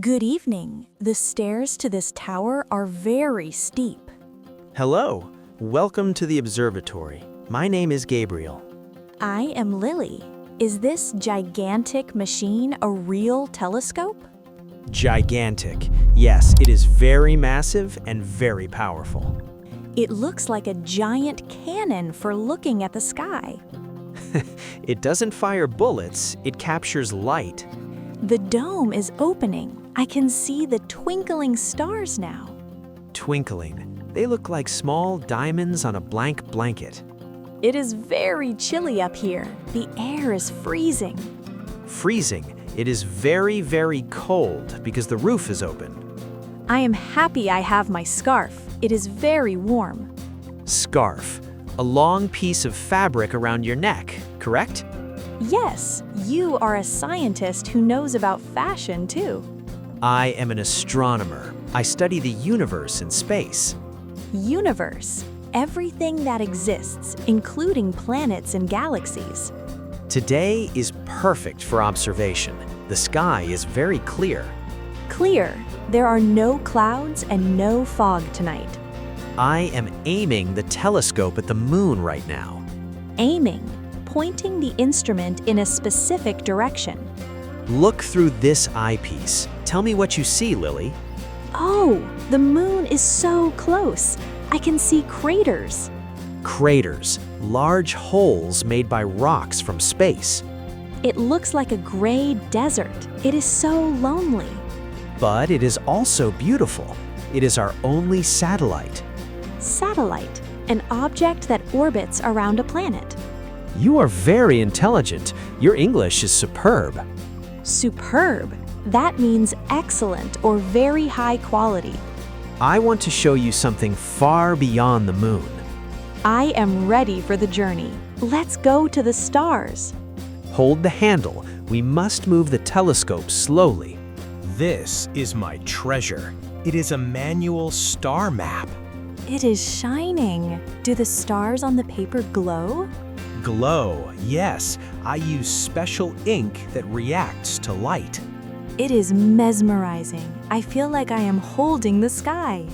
Good evening. The stairs to this tower are very steep. Hello, welcome to the Observatory. My name is Gabriel. I am Lily. Is this gigantic machine a real telescope? Gigantic. Yes, it is very massive and very powerful. It looks like a giant cannon for looking at the sky. It doesn't fire bullets, it captures light. The dome is opening. I can see the twinkling stars now. Twinkling. They look like small diamonds on a blank blanket. It is very chilly up here. The air is freezing. Freezing. It is very, very cold because the roof is open. I am happy I have my scarf. It is very warm. Scarf. A long piece of fabric around your neck, correct? Yes, you are a scientist who knows about fashion too. I am an astronomer. I study the universe and space. Universe. Everything that exists, including planets and galaxies. Today is perfect for observation. The sky is very clear. Clear. There are no clouds and no fog tonight. I am aiming the telescope at the moon right now. Aiming. Pointing the instrument in a specific direction. Look through this eyepiece. Tell me what you see, Lily. Oh, the moon is so close. I can see craters. Craters, large holes made by rocks from space. It looks like a gray desert. It is so lonely. But it is also beautiful. It is our only satellite. Satellite, an object that orbits around a planet. You are very intelligent. Your English is superb. Superb. That means excellent or very high quality. I want to show you something far beyond the moon. I am ready for the journey. Let's go to the stars. Hold the handle. We must move the telescope slowly. This is my treasure. It is a manual star map. It is shining. Do the stars on the paper glow? Glow, yes. I use special ink that reacts to light. It is mesmerizing. I feel like I am holding the sky.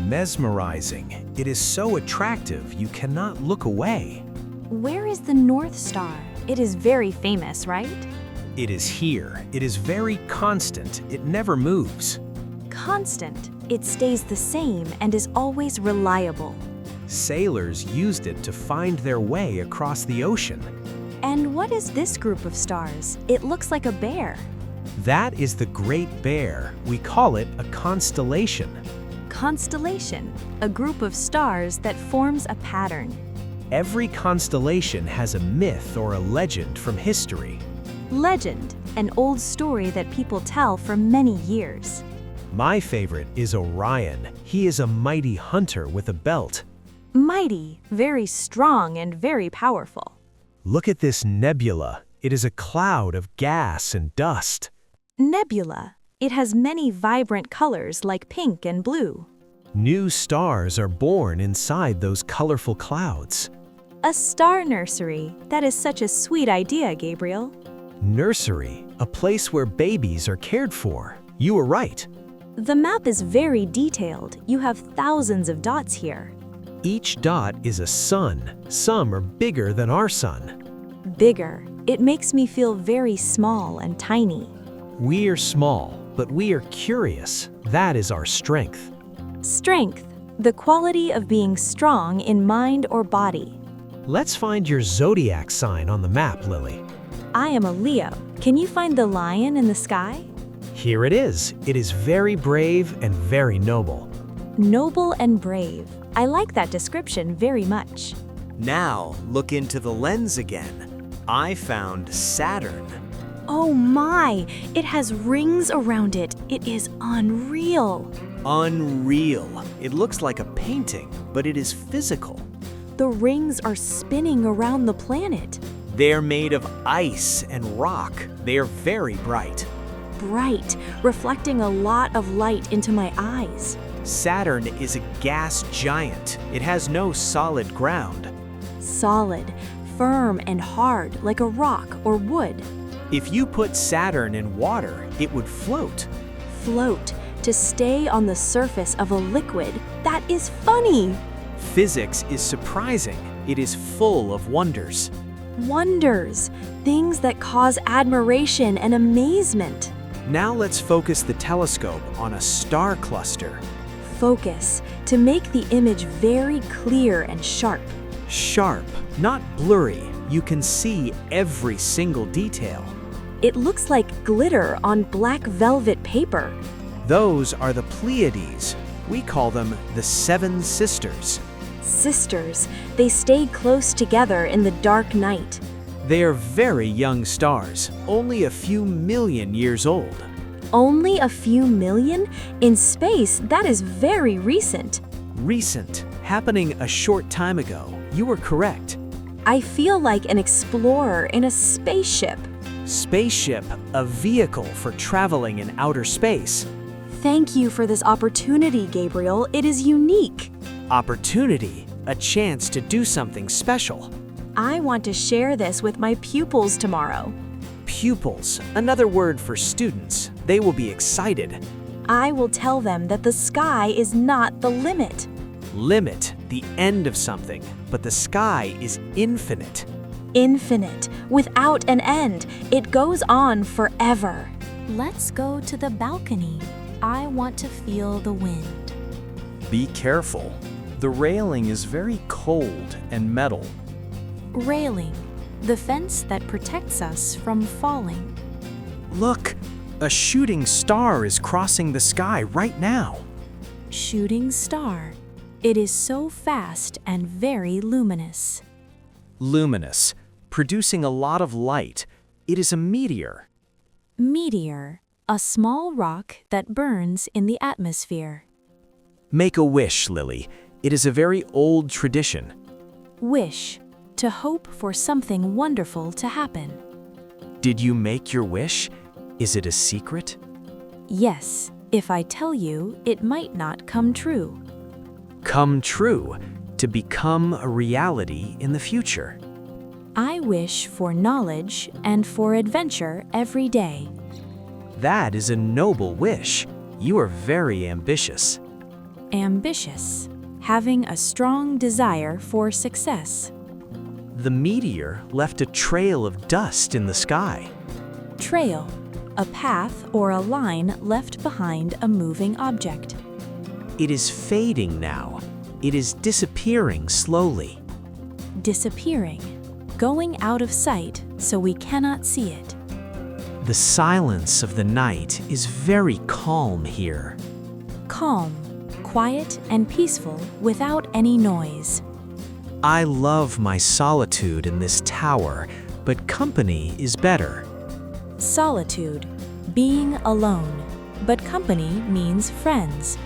Mesmerizing. It is so attractive you cannot look away. Where is the North Star? It is very famous, right? It is here. It is very constant. It never moves. Constant. It stays the same and is always reliable. Sailors used it to find their way across the ocean. And what is this group of stars? It looks like a bear. That is the Great Bear. We call it a constellation. Constellation, a group of stars that forms a pattern. Every constellation has a myth or a legend from history. Legend, an old story that people tell for many years. My favorite is Orion. He is a mighty hunter with a belt. Mighty, very strong and very powerful. Look at this nebula. It is a cloud of gas and dust. Nebula. It has many vibrant colors like pink and blue. New stars are born inside those colorful clouds. A star nursery. That is such a sweet idea, Gabriel. Nursery, a place where babies are cared for. You were right. The map is very detailed. You have thousands of dots here. Each dot is a sun. Some are bigger than our sun. Bigger. It makes me feel very small and tiny. We are small, but we are curious. That is our strength. Strength. The quality of being strong in mind or body. Let's find your zodiac sign on the map, Lily. I am a Leo. Can you find the lion in the sky? Here it is. It is very brave and very noble. Noble and brave. I like that description very much. Now, look into the lens again. I found Saturn. Oh my! It has rings around it. It is unreal. Unreal. It looks like a painting, but it is physical. The rings are spinning around the planet. They're made of ice and rock. They are very bright. Bright, reflecting a lot of light into my eyes. Saturn is a gas giant. It has no solid ground. Solid, firm and hard like a rock or wood. If you put Saturn in water, it would float. float, to stay on the surface of a liquid. That is funny. Physics is surprising. It is full of wonders. Wonders, things that cause admiration and amazement. Now let's focus the telescope on a star cluster. Focus, to make the image very clear and sharp. Sharp, not blurry. You can see every single detail. It looks like glitter on black velvet paper. Those are the Pleiades. We call them the Seven Sisters. Sisters, they stay close together in the dark night. They are very young stars, only a few million years old. Only a few million? In space, that is very recent. Recent, happening a short time ago. You were correct. I feel like an explorer in a spaceship. Spaceship, a vehicle for traveling in outer space. Thank you for this opportunity, Gabriel. It is unique. Opportunity, a chance to do something special. I want to share this with my pupils tomorrow. Pupils, another word for students. They will be excited. I will tell them that the sky is not the limit. Limit, the end of something, but the sky is infinite. Infinite, without an end. It goes on forever. Let's go to the balcony. I want to feel the wind. Be careful. The railing is very cold and metal. Railing, the fence that protects us from falling. Look, a shooting star is crossing the sky right now. Shooting star. It is so fast and very luminous. Luminous, producing a lot of light. It is a meteor. Meteor, a small rock that burns in the atmosphere. Make a wish, Lily. It is a very old tradition. Wish, to hope for something wonderful to happen. Did you make your wish? Is it a secret? Yes, if I tell you, it might not come true. Come true, to become a reality in the future. I wish for knowledge and for adventure every day. That is a noble wish. You are very ambitious. Ambitious, having a strong desire for success. The meteor left a trail of dust in the sky. Trail, a path or a line left behind a moving object. It is fading now. It is disappearing slowly. Disappearing, going out of sight so we cannot see it. The silence of the night is very calm here. Calm, quiet and peaceful without any noise. I love my solitude in this tower, but company is better. Solitude, being alone, but company means friends.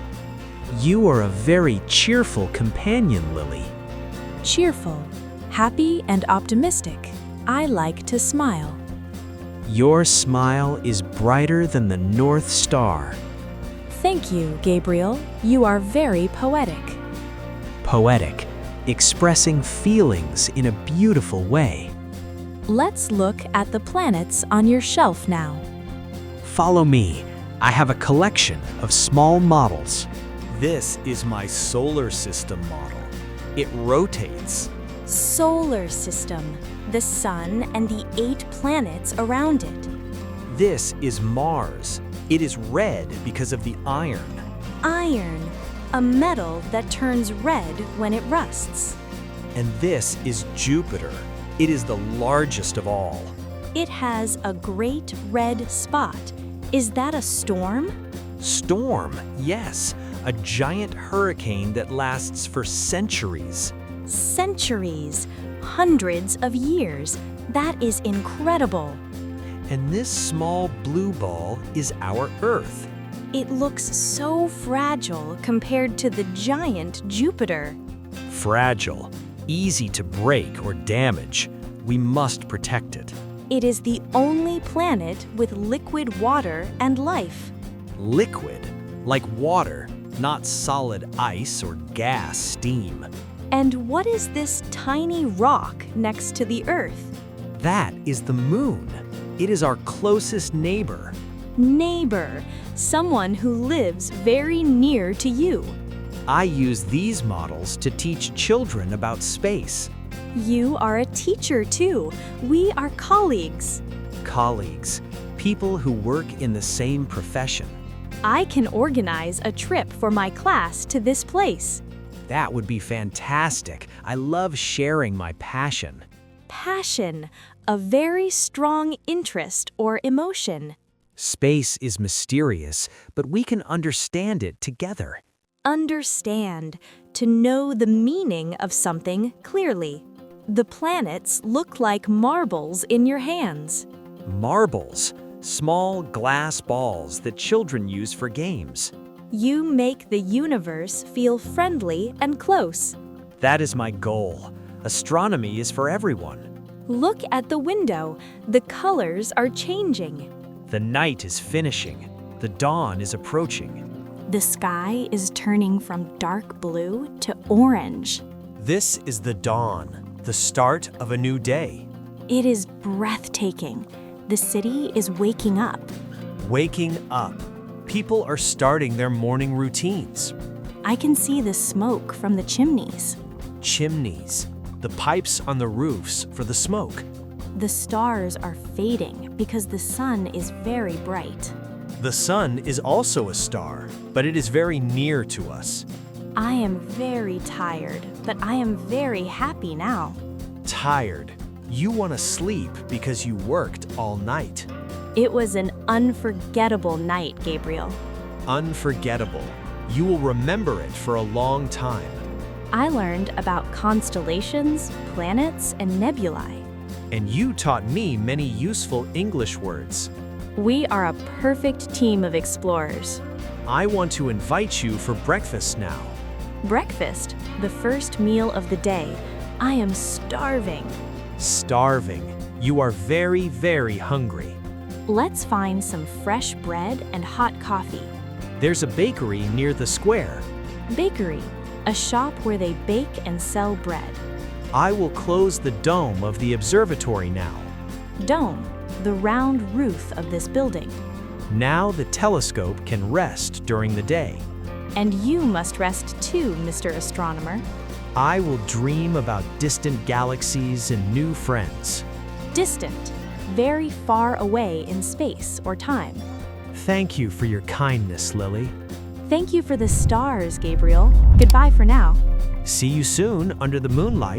You are a very cheerful companion, Lily. Cheerful, happy and optimistic. I like to smile. Your smile is brighter than the North Star. Thank you, Gabriel. You are very poetic. Poetic, expressing feelings in a beautiful way. Let's look at the planets on your shelf now. Follow me. I have a collection of small models. This is my solar system model. It rotates. Solar system, the sun and the 8 planets around it. This is Mars. It is red because of the iron. Iron, a metal that turns red when it rusts. And this is Jupiter. It is the largest of all. It has a great red spot. Is that a storm? Storm, yes. A giant hurricane that lasts for centuries. Centuries, hundreds of years. That is incredible. And this small blue ball is our Earth. It looks so fragile compared to the giant Jupiter. Fragile, easy to break or damage. We must protect it. It is the only planet with liquid water and life. Liquid, like water, not solid ice or gas steam. And what is this tiny rock next to the Earth? That is the moon. It is our closest neighbor. Neighbor, Someone who lives very near to you. I use these models to teach children about space. You are a teacher too. We are colleagues. Colleagues, people who work in the same profession. I can organize a trip for my class to this place. That would be fantastic. I love sharing my passion. Passion, a very strong interest or emotion. Space is mysterious, but we can understand it together. Understand, to know the meaning of something clearly. The planets look like marbles in your hands. Marbles, small glass balls that children use for games. You make the universe feel friendly and close. That is my goal. Astronomy is for everyone. Look at the window. The colors are changing. The night is finishing. The dawn is approaching. The sky is turning from dark blue to orange. This is the dawn, the start of a new day. It is breathtaking. The city is waking up. Waking up. People are starting their morning routines. I can see the smoke from the chimneys. Chimneys, the pipes on the roofs for the smoke. The stars are fading because the sun is very bright. The sun is also a star, but it is very near to us. I am very tired, but I am very happy now. Tired. You want to sleep because you worked all night. It was an unforgettable night, Gabriel. Unforgettable. You will remember it for a long time. I learned about constellations, planets, and nebulae. And you taught me many useful English words. We are a perfect team of explorers. I want to invite you for breakfast now. Breakfast, the first meal of the day. I am starving. Starving. You are very, very hungry. Let's find some fresh bread and hot coffee. There's a bakery near the square. Bakery, a shop where they bake and sell bread. I will close the dome of the observatory now. Dome, the round roof of this building. Now the telescope can rest during the day. And you must rest too, Mr. Astronomer. I will dream about distant galaxies and new friends. Distant, very far away in space or time. Thank you for your kindness, Lily. Thank you for the stars, Gabriel. Goodbye for now. See you soon under the moonlight.